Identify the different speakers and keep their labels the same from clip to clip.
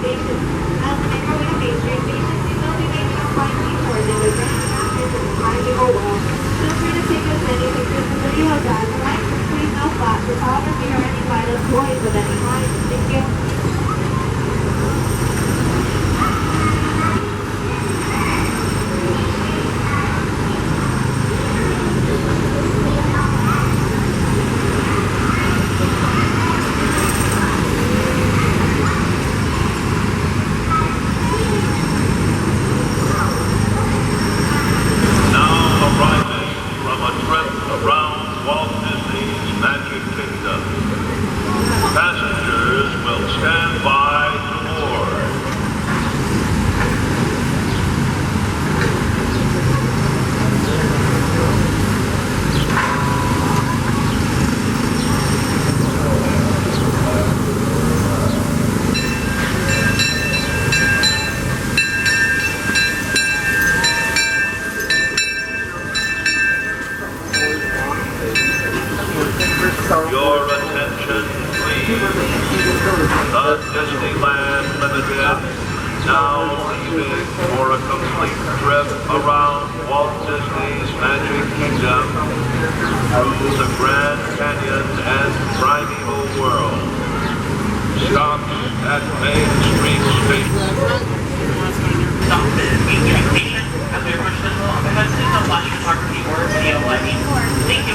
Speaker 1: station. As we make our way to Main Street, stations we will be making a flight detours into Grand Rapids and climbing or well. Feel free to take as many pictures and videos as you like. Please no flash photography or any vital toys of any kind. Thank you.
Speaker 2: Your attention, please. The Disneyland Limited now leaving for a complete trip around Walt Disney's Magic Kingdom through the Grand Canyon and Primeval World. Stops at Main Street Station.
Speaker 3: Stop at Main Street Station. After your question, has no flash photography or video lighting. Thank you.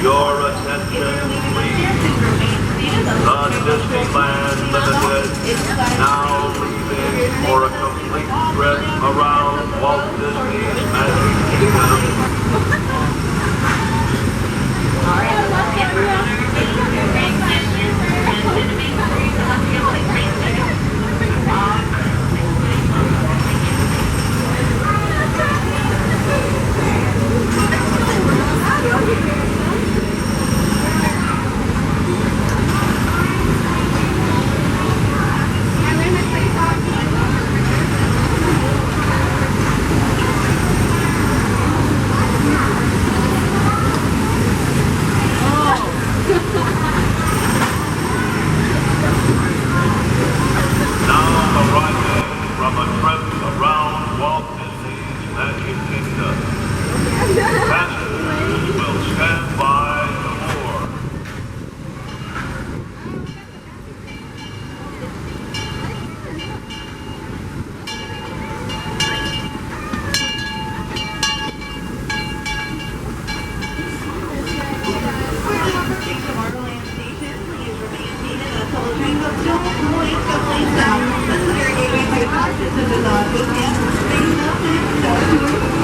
Speaker 2: Your attention, please. The Disneyland Limited now leaving for a complete trip around Walt Disney's Magic Kingdom.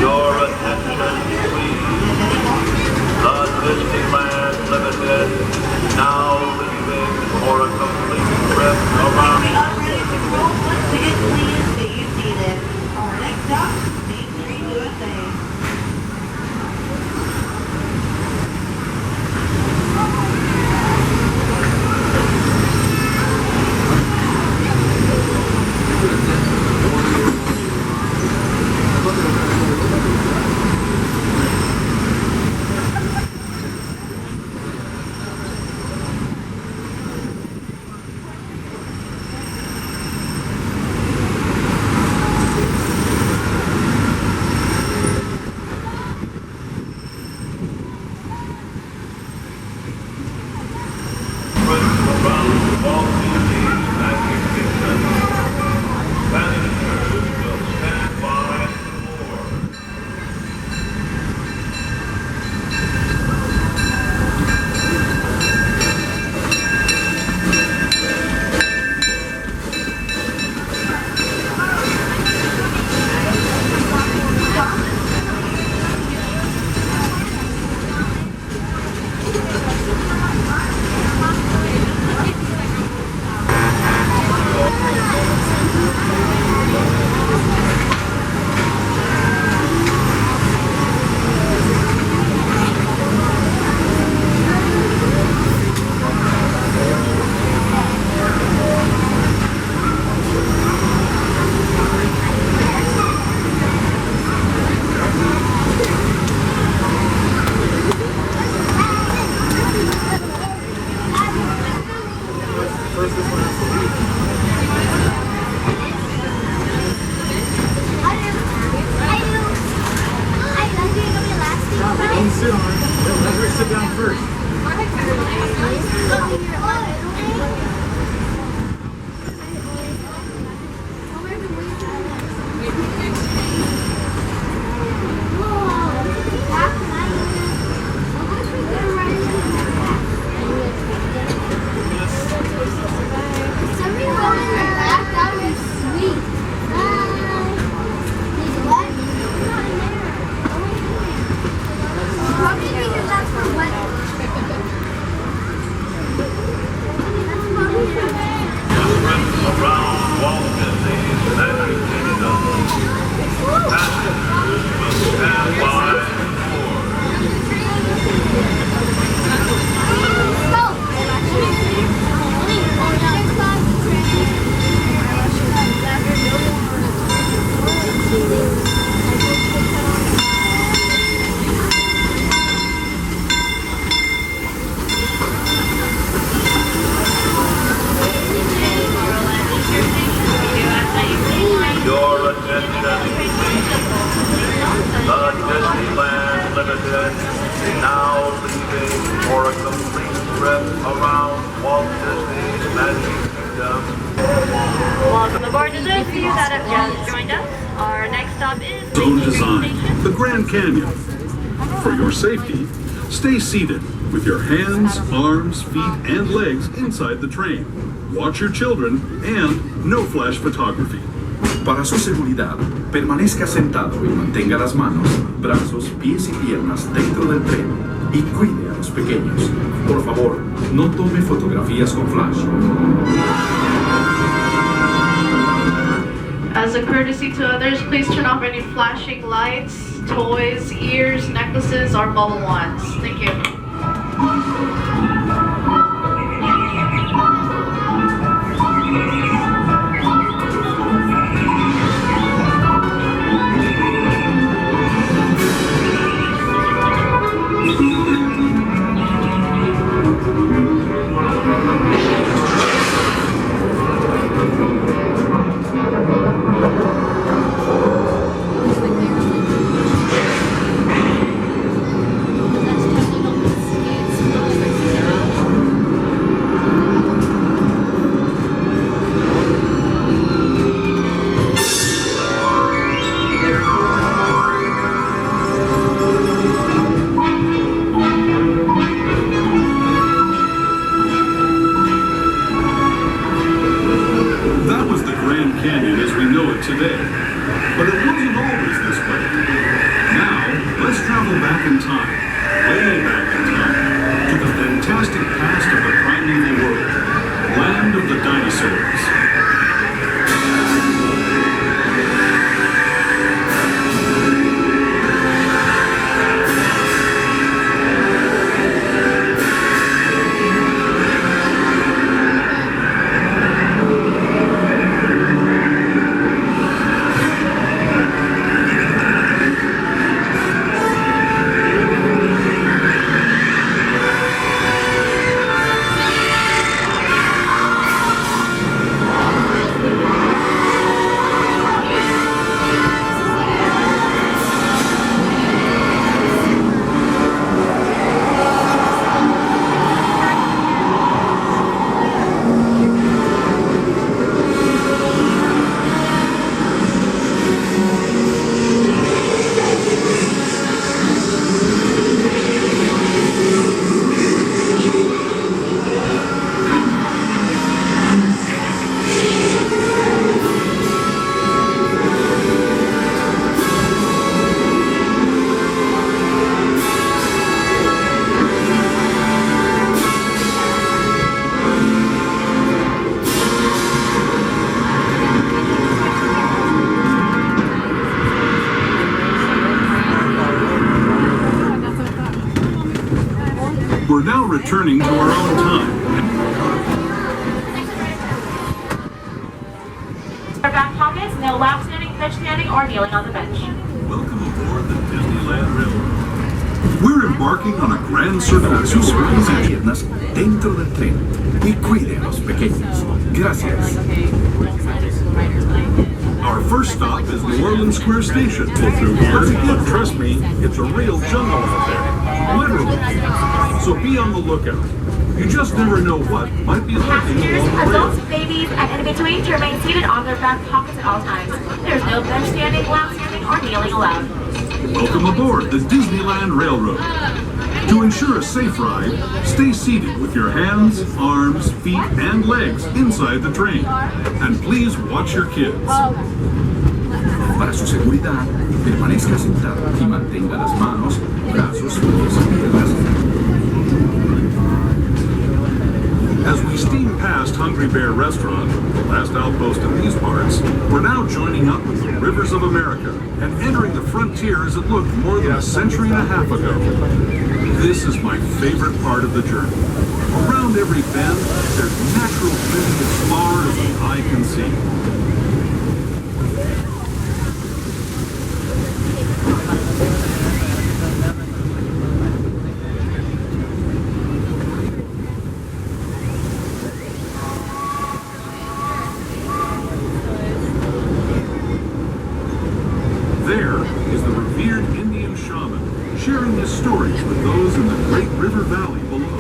Speaker 2: Your attention, please. The Disneyland Limited now leaving for a complete trip around.
Speaker 1: Ticket please, stay seated. Our next stop, Main Street, USA.
Speaker 2: Walt Disney's Magic Kingdom. Passengers will stand by for more. Around Walt Disney's Magic Kingdom. Passengers will stand by for. Your attention, please. The Disneyland Limited now leaving for a complete trip around Walt Disney's Magic Kingdom.
Speaker 4: Welcome aboard to those of you that have just joined us. Our next stop is
Speaker 5: Zone
Speaker 4: Main Street
Speaker 5: design,
Speaker 4: Station.
Speaker 5: the Grand Canyon. For your safety, stay seated with your hands, arms, feet, and legs inside the train. Watch your children and no flash photography.
Speaker 6: Para su seguridad, permanezca sentado y mantenga las manos, brazos, pies y piernas dentro del tren y cuide a los pequeños. Por favor, no tome fotografías con flash.
Speaker 7: As a courtesy to others, please turn off any flashing lights, toys, ears, necklaces, or bubble wands. Thank you.
Speaker 5: Today. But it wasn't always this way. Now, let's travel back in time, way back in time, to the fantastic past of the primeval world, land of the dinosaurs. returning to our own time.
Speaker 8: Our back pockets, no lap standing, bench standing, or kneeling on the bench.
Speaker 5: Welcome aboard the Disneyland Railroad. We're embarking on a grand circuit.
Speaker 6: Sus piernas dentro del tren y cuide a los pequeños. Gracias.
Speaker 5: Our first stop is New Orleans Square Station. Pull through here. Trust me, it's a real jungle out there. Literally. So be on the lookout. You just never know what might be lurking
Speaker 8: Passengers,
Speaker 5: along the
Speaker 8: adults,
Speaker 5: way.
Speaker 8: babies, and in between to remain seated on their back pockets at all times. There's no bench standing, lap standing, or kneeling allowed.
Speaker 5: Welcome aboard the Disneyland Railroad. To ensure a safe ride, stay seated with your hands, arms, feet, and legs inside the train. And please watch your kids.
Speaker 6: Para su seguridad, permanezca sentado y mantenga las manos, brazos, pies y piernas.
Speaker 5: As we steam past Hungry Bear Restaurant, the last outpost in these parts, we're now joining up with the rivers of America and entering the frontier as it looked more than a century and a half ago. This is my favorite part of the journey. Around every bend, there's natural beauty as far as the eye can see. There is the revered Indian shaman sharing his stories with those in the Great River Valley below.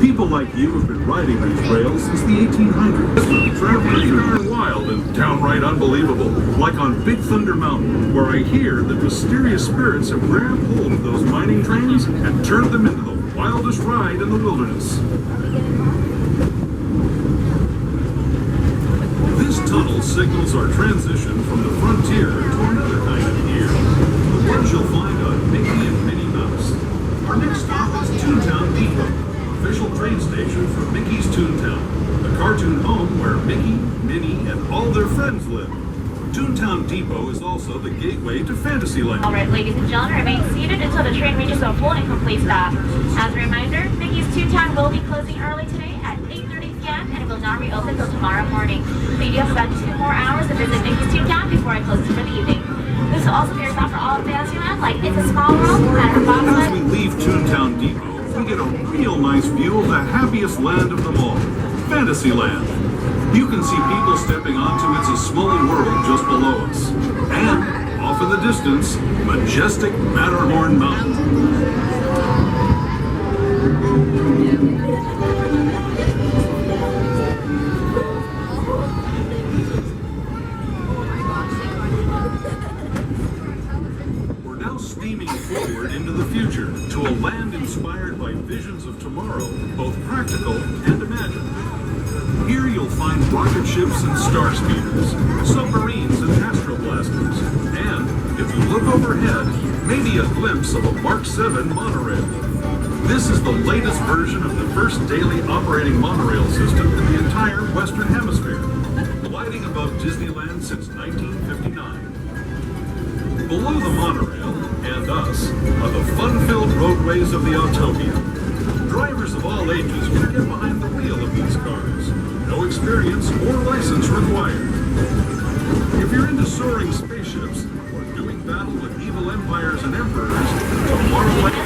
Speaker 5: People like you have been riding these rails since the 1800s. Traveling are wild and downright unbelievable, like on Big Thunder Mountain, where I hear that mysterious spirits have grabbed hold of those mining trains and turned them into the wildest ride in the wilderness. This tunnel signals our transition from the frontier to another kind of year, the ones you'll find on Mickey and Minnie Mouse. Our next stop is Toontown Depot, official train station for Mickey's Toontown, the cartoon home where Mickey, Minnie, and all their friends live. Toontown Depot is also the gateway to Fantasyland.
Speaker 8: Alright, ladies and gentlemen, remain seated until the train reaches a full and complete stop. As a reminder, Mickey's Toontown will be closing early today at 8:30 p.m. and it will not reopen until tomorrow morning. We do have about 2 more hours to visit Mickey's Toontown before it closes for the evening. This will also be a stop for all of Fantasyland, like It's a Small World, Matter of
Speaker 5: As we
Speaker 8: Bobsled.
Speaker 5: leave Toontown Depot, we get a real nice view of the happiest land of them all, Fantasyland. You can see people stepping onto It's a Small World just below us. And, off in the distance, majestic Matterhorn Mountain. We're now steaming forward into the future to a land inspired by visions of tomorrow, both practical and imagined. Here you'll find rocket ships and star speeders, submarines and astroblasters, and, if you look overhead, maybe a glimpse of a Mark 7 monorail. This is the latest version of the first daily operating monorail system in the entire Western Hemisphere, gliding above Disneyland since 1959. Below the monorail, and us, are the fun-filled roadways of the Autopia. Drivers of all ages can get behind the wheel of these cars. No experience or license required. If you're into soaring spaceships or doing battle with evil empires and emperors, Tomorrowland.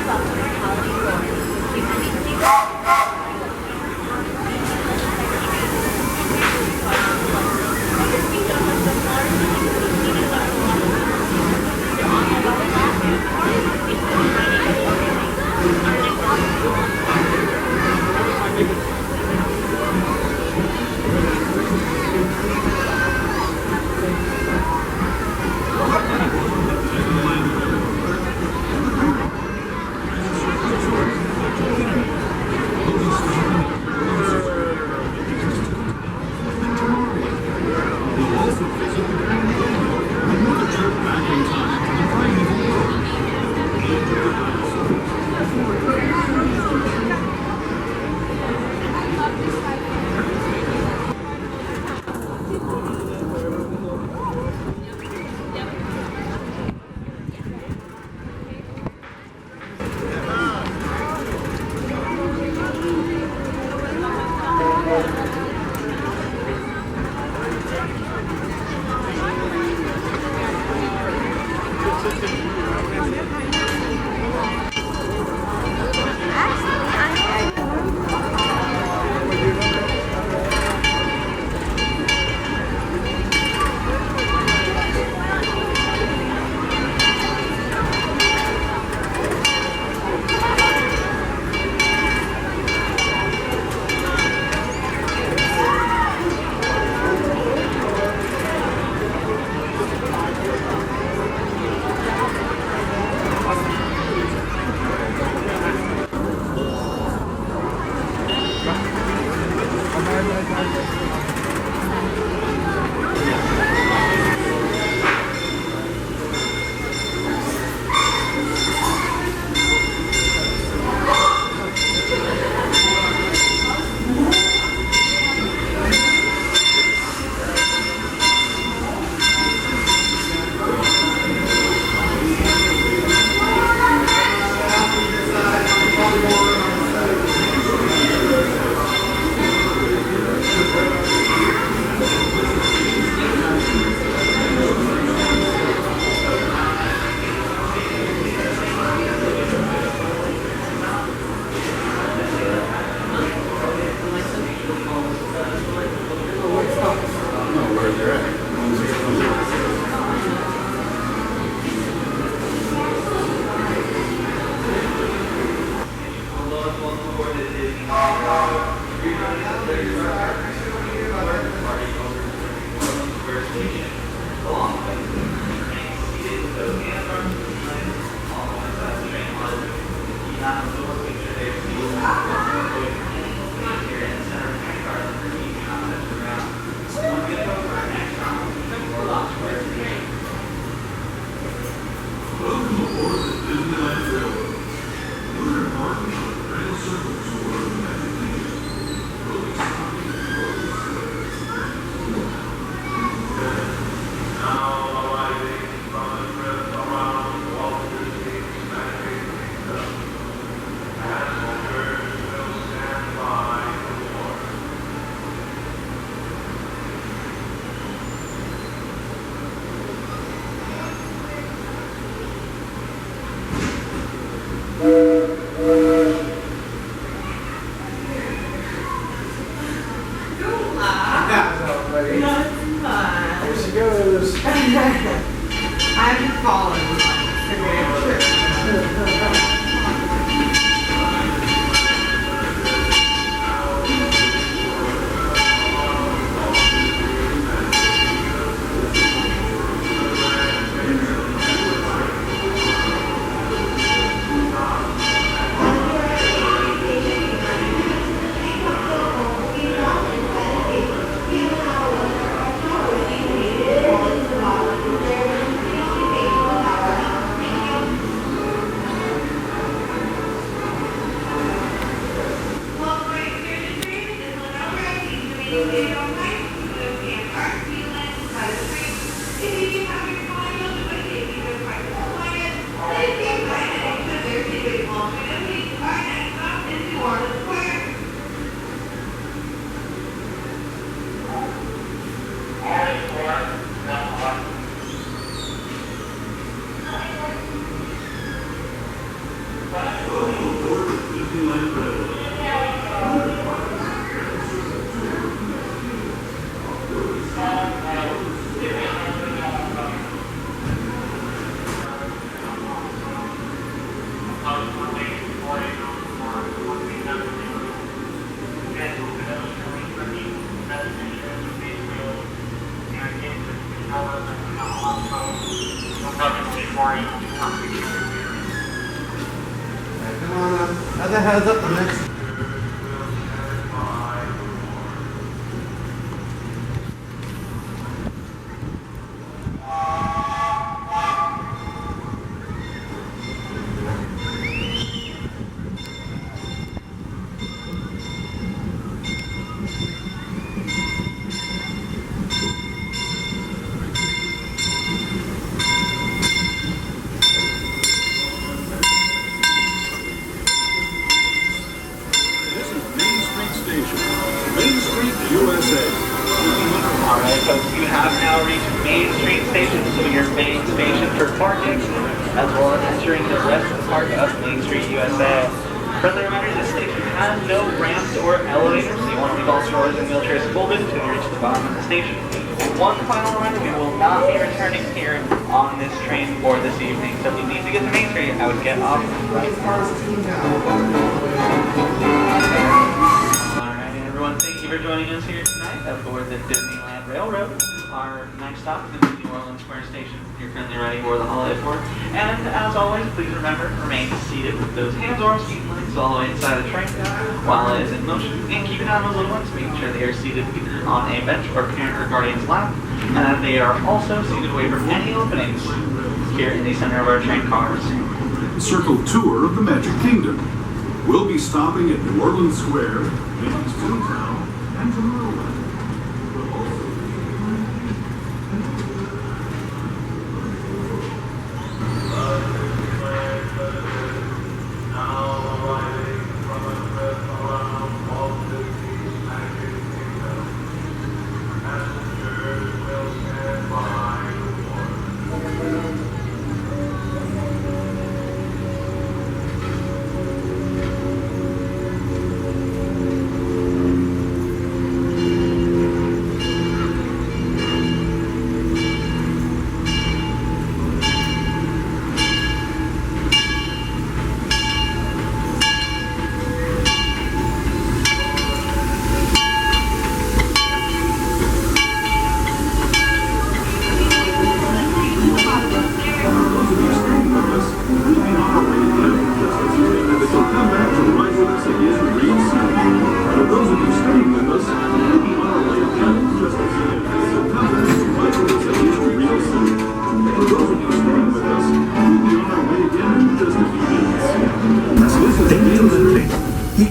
Speaker 5: Welcome aboard the Disneyland Railroad. We're embarking on a grand circle tour of the Magic Kingdom. Really exciting.
Speaker 2: Now arriving from the trip around Walt Disney's Magic Kingdom. Passengers will stand by for more.
Speaker 9: Here she goes.
Speaker 10: I've been following
Speaker 5: Welcome aboard the Disneyland Railroad. We're embarking on a grand circle tour of the Magic Kingdom. Really exciting.
Speaker 9: Come on up. Other heads up the next.
Speaker 3: have now reached Main Street Station, so your main station for parking, as well as entering the rest of the park of Main Street, USA. Friendly reminder, this station has no ramps or elevators, so you want to leave all drawers and wheelchairs folded until you reach the bottom of the station. One final reminder, we will not be returning here on this train for this evening, so if you need to get to Main Street, I would get off right now. Alright, everyone, thank you for joining us here tonight aboard the Disneyland Railroad. Our next stop is the New Orleans Square Station. You're currently riding aboard the Holliday. And as always, please remember, remain seated with those hands or feet legs all the way inside the train while it is in motion. And keep an eye on those little ones, making sure they are seated either on a bench or parent or guardian's lap, and that they are also seated away from any openings here in the center of our train cars.
Speaker 5: Circle tour of the Magic Kingdom. We'll be stopping at New Orleans Square, Mickey's Toontown, and Tomorrowland. We'll also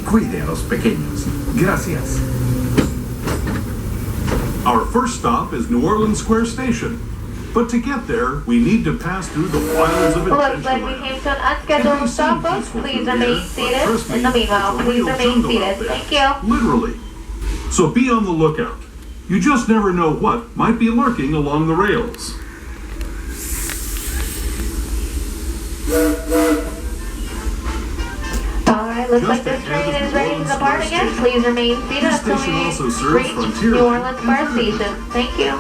Speaker 6: Cuide a los pequeños. Gracias.
Speaker 5: Our first stop is New Orleans Square Station. But to get there, we need to pass through the wilds of
Speaker 1: Looks like we
Speaker 5: Adventureland.
Speaker 1: came to an unscheduled stop, folks. Please remain seated. In the meanwhile, please remain seated. Thank you.
Speaker 5: Literally. So be on the lookout. You just never know what might be lurking along the rails.
Speaker 1: Alright, looks like this train is ready to depart again. Please remain seated until we reach New Orleans Square Station. Thank you.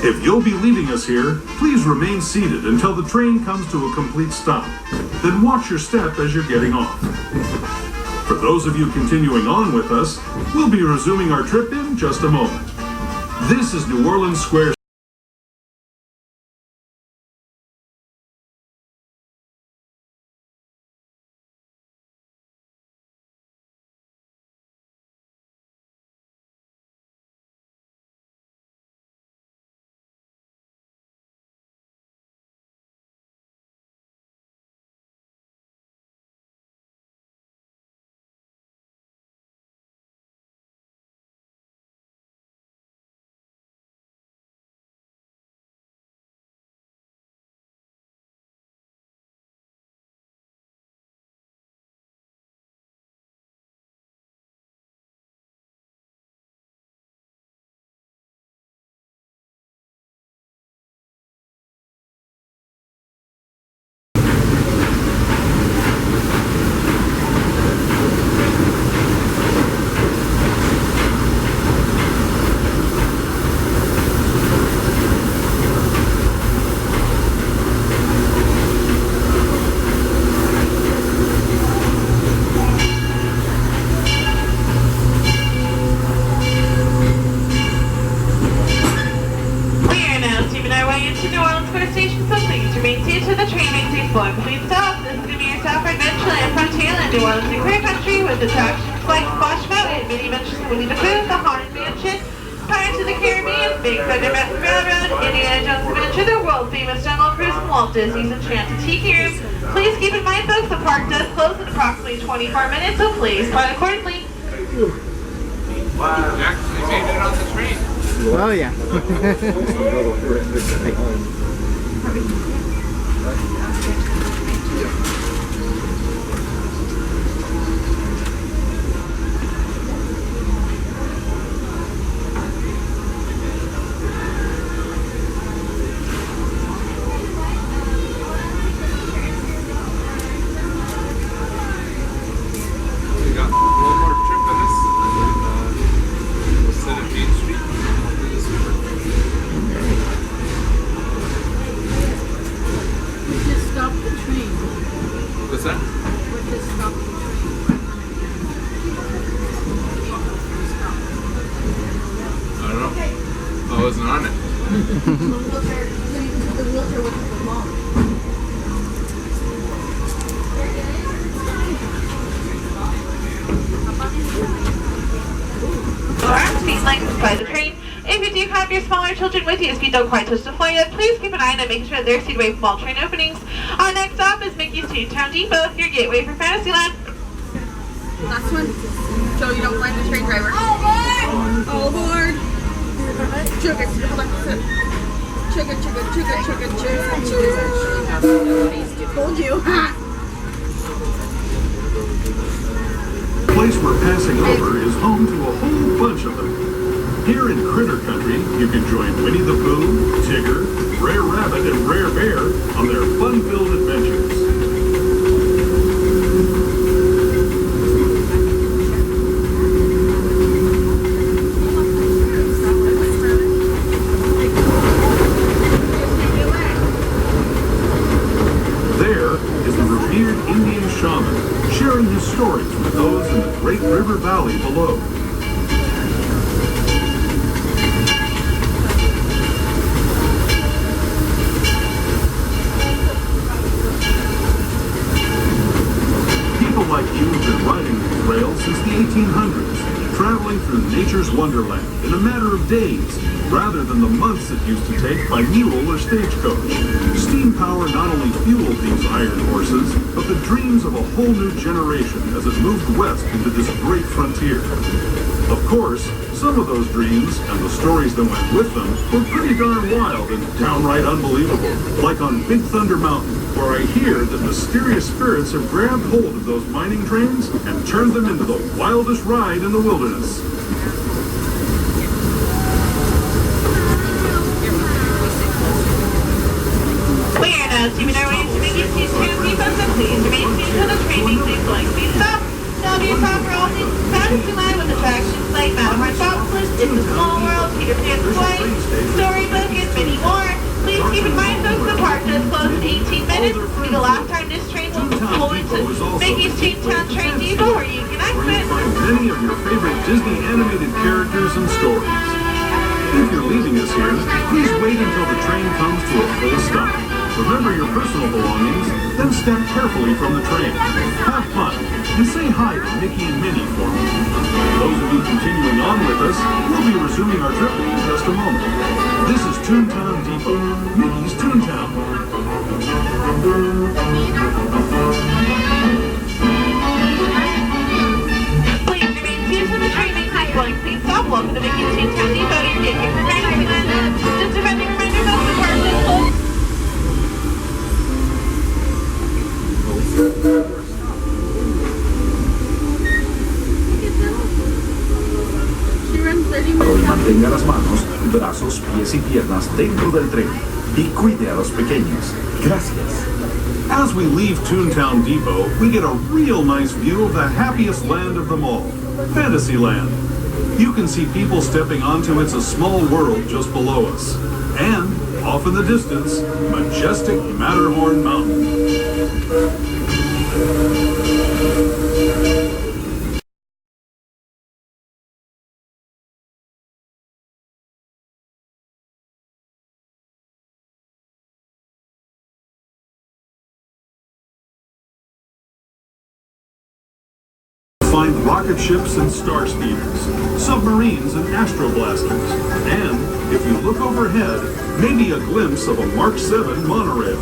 Speaker 5: If you'll be leaving us here, please remain seated until the train comes to a complete stop. Then watch your step as you're getting off. For those of you continuing on with us, we'll be resuming our trip in just a moment. This is New Orleans Square.
Speaker 7: Please stop. This is going to be your stop for Adventureland, Frontierland, New Orleans, and Clear Country with attractions like Splash Mountain, Mini Adventures of Winnie the Pooh, The Haunted Mansion, Pirates of the Caribbean, Big Thunder Mountain Railroad, Indiana Jones Adventure, the world famous Jungle Cruise, and Walt Disney's Enchanted Tiki Room. Please keep in mind, folks, the park does close in approximately 24 minutes, so please plan accordingly.
Speaker 11: Wow, Jack, they made it on the train.
Speaker 9: Oh yeah.
Speaker 11: wasn't on it.
Speaker 7: Speed length by the train. If you do have your smaller children with you, if you don't quite touch the floor yet, please keep an eye on it, making sure they're seated away from all train openings. Our next stop is Mickey's Toontown Depot, your gateway for Fantasyland.
Speaker 10: Last one. So you don't find the train driver. All aboard! All aboard! Chugga, hold on, sit. Chugga, chugga, chugga, chugga, chugga, chugga. Told you.
Speaker 5: The place we're passing over is home to a whole bunch of them. Here in Critter Country, you can join Winnie the Pooh, Tigger, Brer Rabbit, and Brer Bear on their fun-filled adventures. There is the revered Indian shaman, sharing his stories with those in the Great River Valley below. People like you have been riding these rails since the 1800s, traveling through nature's wonderland in a matter of days, rather than the months it used to take by mule or stagecoach. Steam power not only fueled these iron horses, but the dreams of a whole new generation as it moved west into this great frontier. Of course, some of those dreams and the stories that went with them were pretty darn wild and downright unbelievable, like on Big Thunder Mountain, where I hear that mysterious spirits have grabbed hold of those mining trains and turned them into the wildest ride in the wilderness.
Speaker 7: We are now steaming our way to Mickey's Toontown Depot, so please remain seated until the train makes a going speed stop. Now be stop for all things Fantasyland with attractions like Matterhorn Bobsled, It's a Small World, Peter Pan's Toys, Storybook, and many more. Please keep in mind, folks, the park does close in 18 minutes. This will be the last time this train will pull into Mickey's Toontown Train Depot, where you can exit.
Speaker 5: Find many of your favorite Disney animated characters and stories. If you're leaving us here, please wait until the train comes to a full stop. Remember your personal belongings, then step carefully from the train. Have fun, and say hi to Mickey and Minnie for me. Those of you continuing on with us, we'll be resuming our trip in just a moment. This is Toontown Depot, Mickey's Toontown.
Speaker 7: Please remain seated until the train makes its going speed stop. Welcome to Mickey's Toontown Depot, your gateway for Fantasyland. Just a friendly reminder, folks, the park does close.
Speaker 6: Mantenga las manos, brazos, pies y piernas dentro del tren y cuide a los pequeños. Gracias.
Speaker 5: As we leave Toontown Depot, we get a real nice view of the happiest land of them all, Fantasyland. You can see people stepping onto It's a Small World just below us. And, off in the distance, majestic Matterhorn Mountain. Find rocket ships and star speeders, submarines and astroblasters, and, if you look overhead, maybe a glimpse of a Mark 7 monorail.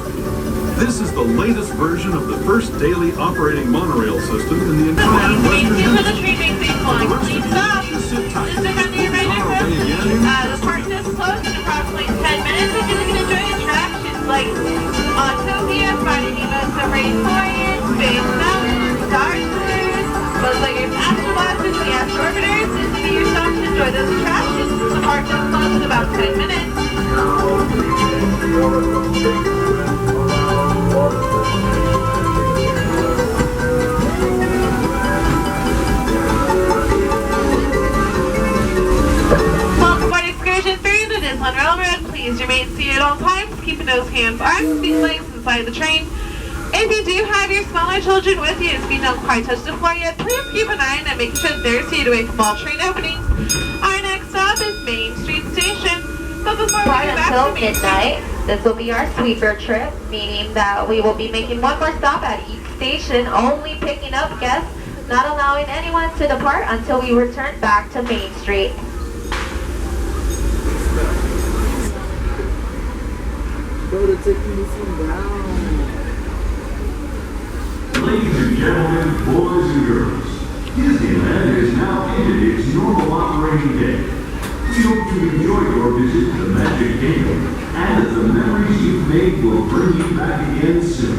Speaker 5: This is the latest version of the first daily operating monorail system in the entire Western Hemisphere.
Speaker 7: Please stop. Just a friendly reminder, folks, the park does close in approximately 10 minutes. If you're looking to enjoy attractions like Autopia, Finding Nemo Submarine Voyage, Space Mountain, Star Tours, Buzzlighters, Astroblasters, and the Astrorbiters, this will be your stop to enjoy those attractions. The park does close in about 10 minutes. Welcome aboard Excursion through the Disneyland Railroad. Please remain seated at all times, keeping those hands arms, feet legs inside the train. If you do have your smaller children with you, if you don't quite touch the floor yet, please keep an eye on them, make sure they're seated away from all train openings. Our next stop is Main Street Station. But before we
Speaker 1: Right
Speaker 7: get back
Speaker 1: until
Speaker 7: to Main Street,
Speaker 1: midnight. This will be our sweeper trip, meaning that we will be making one more stop at each station, only picking up guests, not allowing anyone to depart until we return back to Main Street.
Speaker 5: Ladies and gentlemen, boys and girls, Disneyland is now ended its normal operating day. We hope you enjoy your visit to the Magic Kingdom and that the memories you've made will bring you back again soon.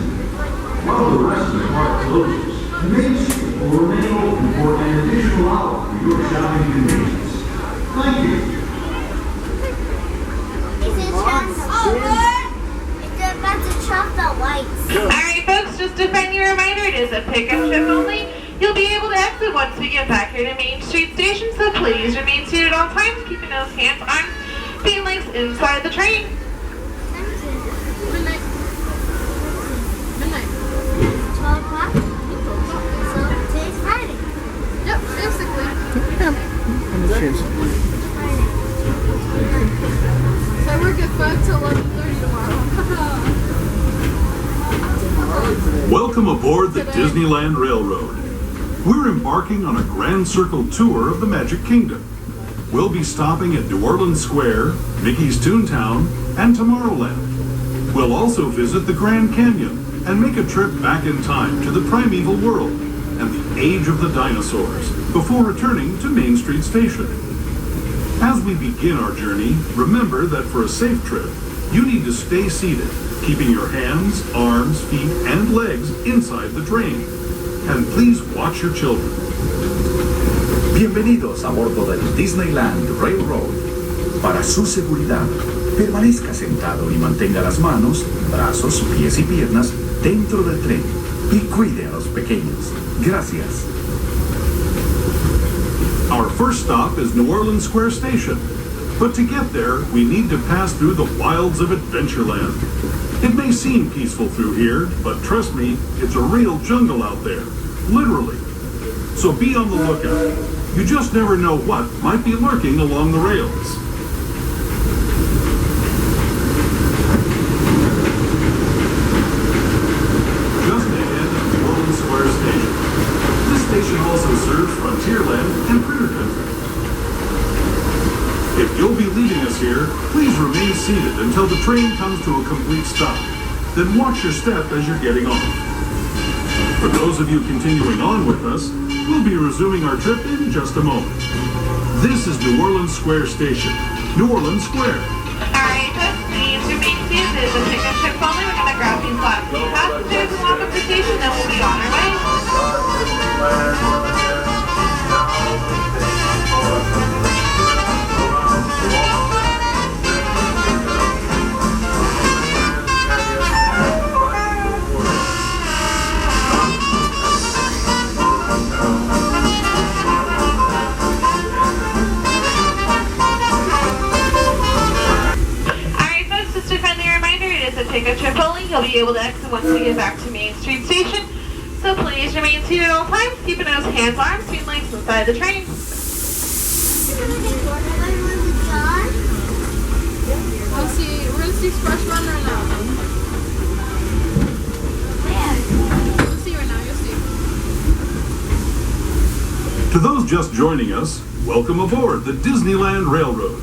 Speaker 5: While the rest of the park closes, Main Street will remain open for an additional hour for your shopping convenience. Thank you.
Speaker 7: Alright folks, just a friendly reminder, it is a pick-up trip only. You'll be able to exit once we get back here to Main Street Station, so please remain seated at all times, keeping those hands, arms, feet, and legs inside the train.
Speaker 10: Midnight. Midnight.
Speaker 12: 12 o'clock? So today's Friday.
Speaker 10: Yep, basically. So I work at 5 till 11:30 tomorrow.
Speaker 5: Welcome aboard the Disneyland Railroad. We're embarking on a grand circle tour of the Magic Kingdom. We'll be stopping at New Orleans Square, Mickey's Toontown, and Tomorrowland. We'll also visit the Grand Canyon and make a trip back in time to the primeval world and the age of the dinosaurs before returning to Main Street Station. As we begin our journey, remember that for a safe trip, you need to stay seated, keeping your hands, arms, feet, and legs inside the train. And please watch your children.
Speaker 6: Bienvenidos a bordo del Disneyland Railroad. Para su seguridad, permanezca sentado y mantenga las manos, brazos, pies y piernas dentro del tren y cuide a los pequeños. Gracias.
Speaker 5: Our first stop is New Orleans Square Station. But to get there, we need to pass through the wilds of Adventureland. It may seem peaceful through here, but trust me, it's a real jungle out there. Literally. So be on the lookout. You just never know what might be lurking along the rails. Just ahead of New Orleans Square Station. This station also serves Frontierland and Critter Country. If you'll be leaving us here, please remain seated until the train comes to a complete stop. Then watch your step as you're getting off. For those of you continuing on with us, we'll be resuming our trip in just a moment. This is New Orleans Square Station. New Orleans Square.
Speaker 7: Alright folks, please remain seated. This is a pick-up trip only. We're going to grab these last few passengers and walk up the station, then we'll be on our way. Pick-up trip only. You'll be able to exit once we get back to Main Street Station. So please remain seated at all times, keeping those hands, arms, feet, and legs inside the train.
Speaker 10: We'll see. We're gonna see Splash Run right now. You'll see right now. You'll see.
Speaker 5: To those just joining us, welcome aboard the Disneyland Railroad.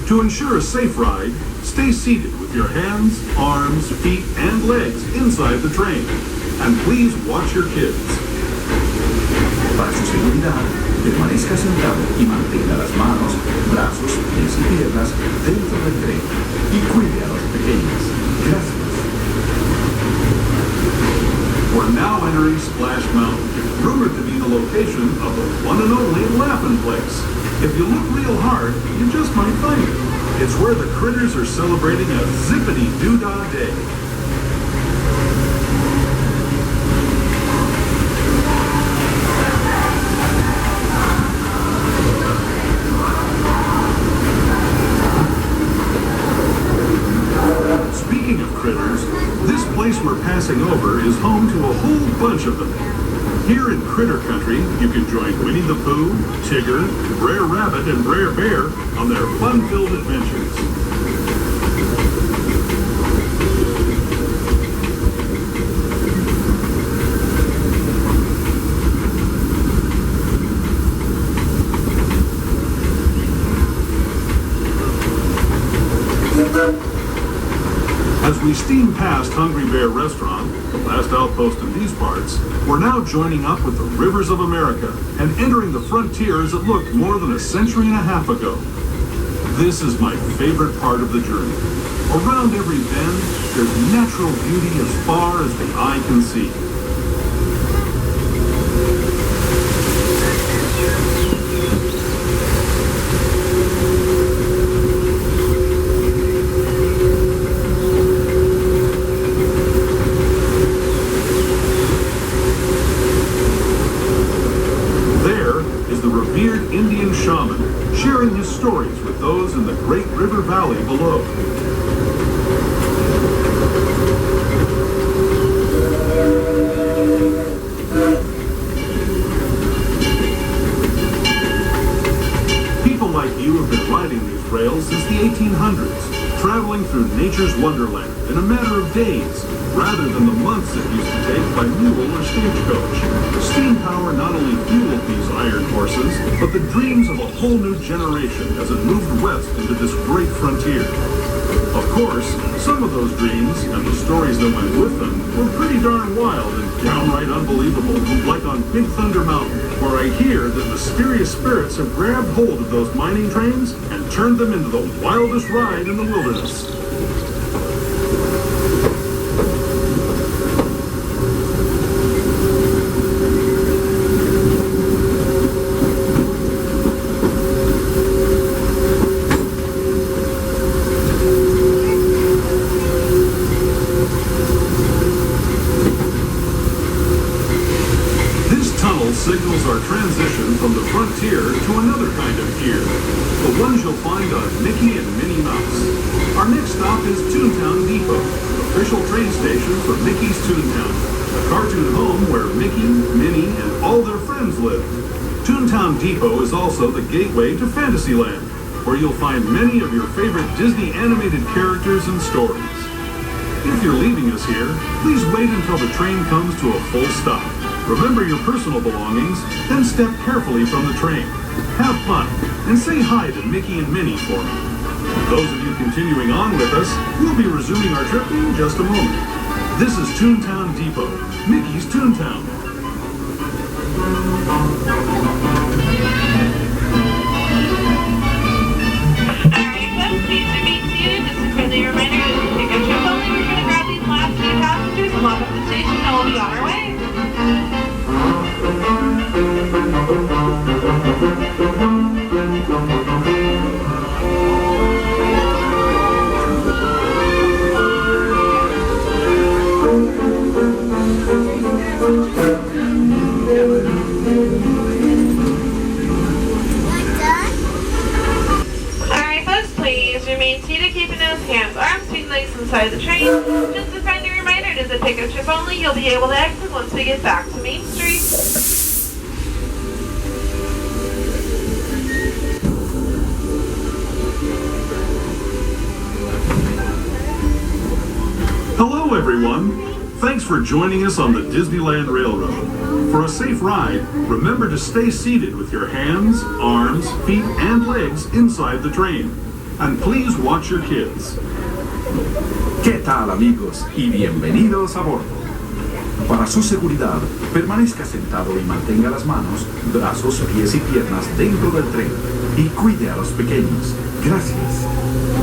Speaker 5: To ensure a safe ride, stay seated with your hands, arms, feet, and legs inside the train. And please watch your kids.
Speaker 6: Para su seguridad, permanezca sentado y mantenga las manos, brazos, pies y piernas dentro del tren y cuide a los pequeños. Gracias.
Speaker 5: We're now entering Splash Mountain, rumored to be the location of the one and only Laugh-In Place. If you look real hard, you just might find it. It's where the critters are celebrating a zippity-doo-dah day. Speaking of critters, this place we're passing over is home to a whole bunch of them. Here in Critter Country, you can join Winnie the Pooh, Tigger, Brer Rabbit, and Brer Bear on their fun-filled adventures. As we steam past Hungry Bear Restaurant, the last outpost in these parts, we're now joining up with the rivers of America and entering the frontier as it looked more than a century and a half ago. This is my favorite part of the journey. Around every bend, there's natural beauty as far as the eye can see. Indian shaman sharing his stories with those in the Great River Valley below. People like you have been riding these rails since the 1800s, traveling through nature's wonderland in a matter of days, rather than the months it used to take by mule or stagecoach. Steam power not only fueled these iron horses, but the dreams of a whole new generation as it moved west into this great frontier. Of course, some of those dreams and the stories that went with them were pretty darn wild and downright unbelievable, like on Big Thunder Mountain, where I hear that mysterious spirits have grabbed hold of those mining trains and turned them into the wildest ride in the wilderness. Signals our transition from the frontier to another kind of gear, the ones you'll find on Mickey and Minnie Mouse. Our next stop is Toontown Depot, official train station for Mickey's Toontown, a cartoon home where Mickey, Minnie, and all their friends live. Toontown Depot is also the gateway to Fantasyland, where you'll find many of your favorite Disney animated characters and stories. If you're leaving us here, please wait until the train comes to a full stop. Remember your personal belongings, then step carefully from the train. Have fun, and say hi to Mickey and Minnie for me. Those of you continuing on with us, we'll be resuming our trip in just a moment. This is Toontown Depot, Mickey's Toontown.
Speaker 7: Alright, folks, please remain seated. Just a friendly reminder, this is pickup trip only. We're going to grab these last few passengers and lock up the station, and we'll be on our way. Alright folks, please remain seated, keeping those hands, arms, feet, legs inside the train. Just a friendly reminder, it is a pickup trip only. You'll be able to exit once we get back to Main Street.
Speaker 5: Hello everyone! Thanks for joining us on the Disneyland Railroad. For a safe ride, remember to stay seated with your hands, arms, feet, and legs inside the train. And please watch your kids.
Speaker 6: ¿Qué tal, amigos? Y bienvenidos a bordo. Para su seguridad, permanezca sentado y mantenga las manos, brazos, pies y piernas dentro del tren. Y cuide a los pequeños. Gracias.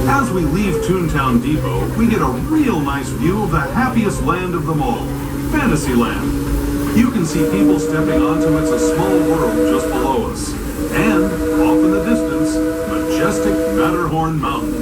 Speaker 5: As we leave Toontown Depot, we get a real nice view of the happiest land of them all, Fantasyland. You can see people stepping onto It's a Small World just below us. And, off in the distance, majestic Matterhorn Mountain.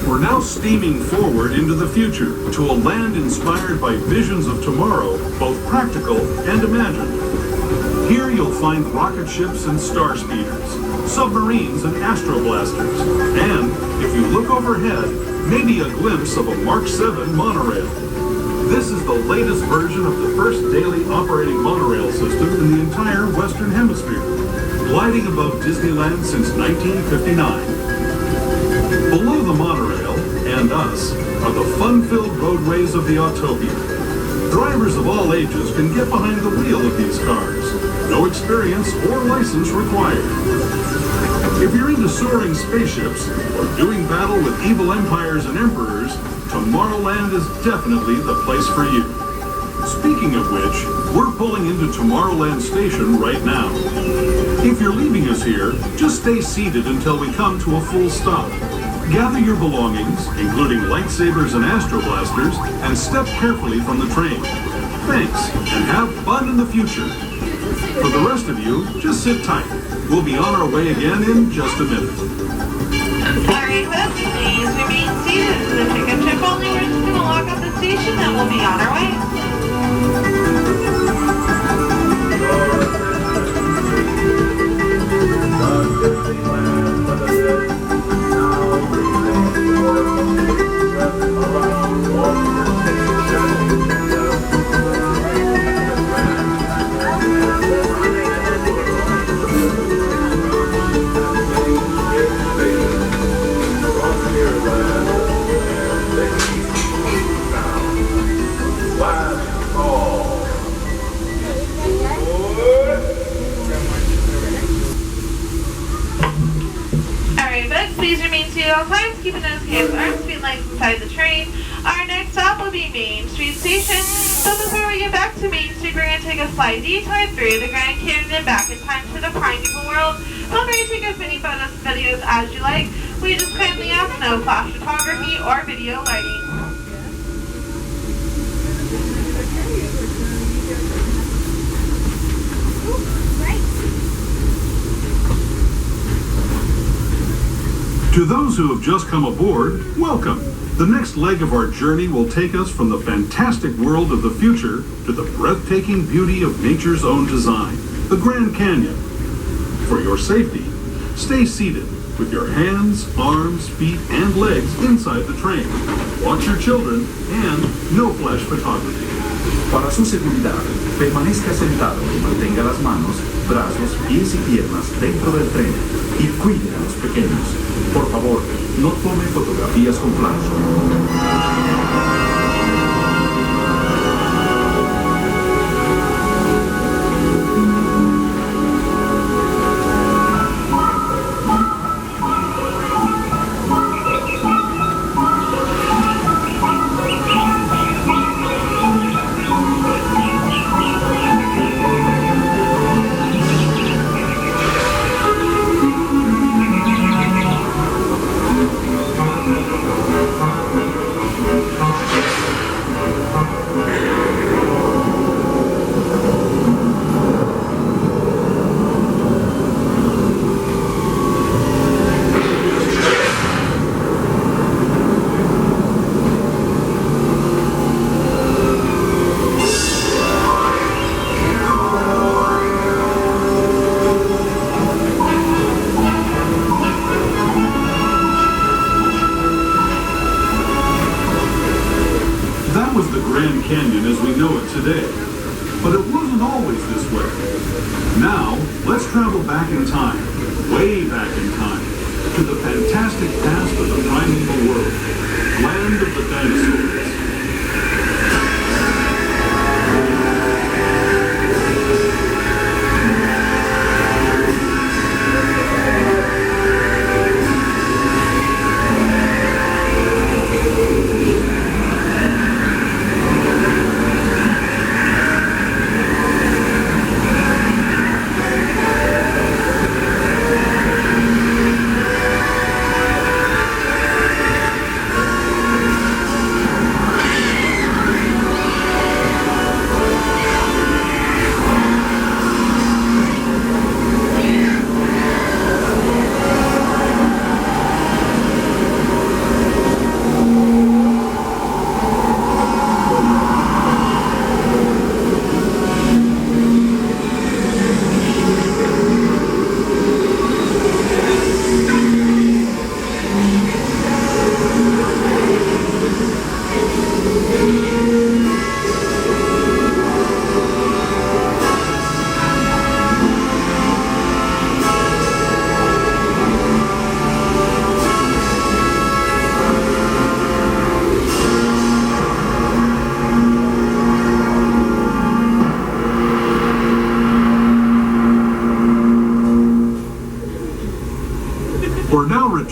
Speaker 5: We're now steaming forward into the future to a land inspired by visions of tomorrow, both practical and imagined. Here you'll find rocket ships and star speeders, submarines and astroblasters, and, if you look overhead, maybe a glimpse of a Mark 7 monorail. This is the latest version of the first daily operating monorail system in the entire Western Hemisphere, gliding above Disneyland since 1959. Below the monorail, and up, us are the fun-filled roadways of the Autopia. Drivers of all ages can get behind the wheel of these cars. No experience or license required. If you're into soaring spaceships or doing battle with evil empires and emperors, Tomorrowland is definitely the place for you. Speaking of which, we're pulling into Tomorrowland Station right now. If you're leaving us here, just stay seated until we come to a full stop. Gather your belongings, including lightsabers and astro blasters, and step carefully from the train. Thanks, and have fun in the future. For the rest of you, just sit tight. We'll be on our way again in just a minute.
Speaker 7: Alright, folks, please remain seated. This is a ticket trip only. We're just going to lock up the station and we'll be on our way. Please remain seated at all times, keeping those hands, arms, feet length inside the train. Our next stop will be Main Street Station. So before we get back to Main Street, we're going to take a slight detour through the Grand Canyon and back in time to the Primeval World. Feel free to take as many photos and videos as you like. We just kindly ask no flash photography or video lighting.
Speaker 5: To those who have just come aboard, welcome. The next leg of our journey will take us from the fantastic world of the future to the breathtaking beauty of nature's own design, the Grand Canyon. For your safety, stay seated with your hands, arms, feet, and legs inside the train. Watch your children and no flash photography.
Speaker 6: Para su seguridad, permanezca sentado y mantenga las manos, brazos, pies y piernas dentro del tren y cuide a los pequeños. Por favor, no tome fotografías con flash.
Speaker 5: Canyon as we know it today. But it wasn't always this way. Now, let's travel back in time, way back in time, to the fantastic past of the primeval world, land of the dinosaurs.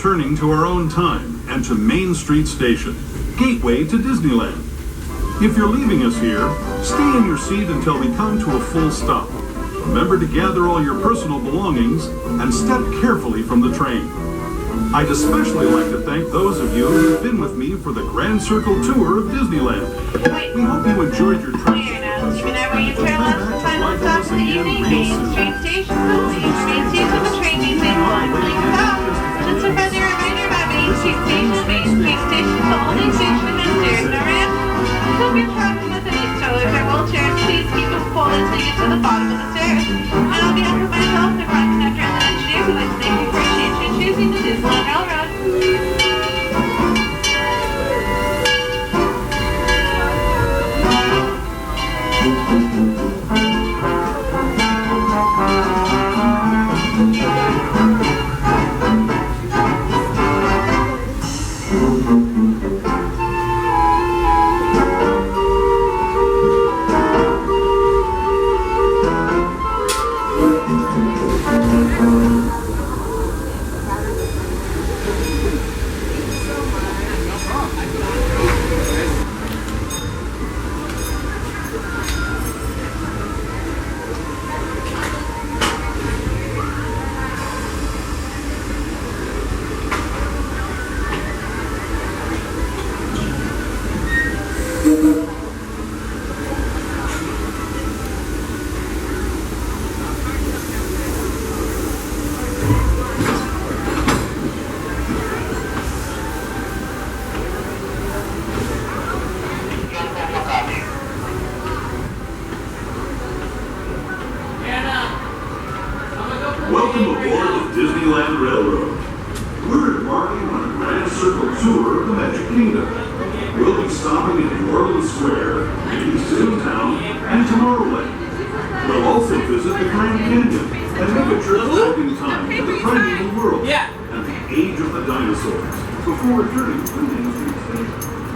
Speaker 5: returning to our own time and to Main Street Station, gateway to Disneyland. If you're leaving us here, stay in your seat until we come to a full stop. Remember to gather all your personal belongings and step carefully from the train. I'd especially like to thank those of you who've been with me for the Grand Circle Tour of Disneyland. We hope you enjoyed your trip.
Speaker 7: Whenever you turn left and final stop in the evening, Main Street Station will leave Main Street to the train using one lane stop. Just a friendly reminder about Main Street Station is the only station with stairs and a ramp. So if you're traveling with any strollers or wheelchairs, please keep them pulled until you get to the bottom of the stairs. And on behalf of myself, the ground conductor, and the engineers, we'd like to thank you for choosing the Disneyland Railroad.
Speaker 5: Welcome aboard the Disneyland Railroad. We're embarking on a Grand Circle tour of the Magic Kingdom. We'll be stopping at New Orleans Square, Mickey's Toontown, and Tomorrowland. We'll also visit the Grand Canyon and make a trip back in time to the primeval world and the age of the dinosaurs before returning to Main Street Station.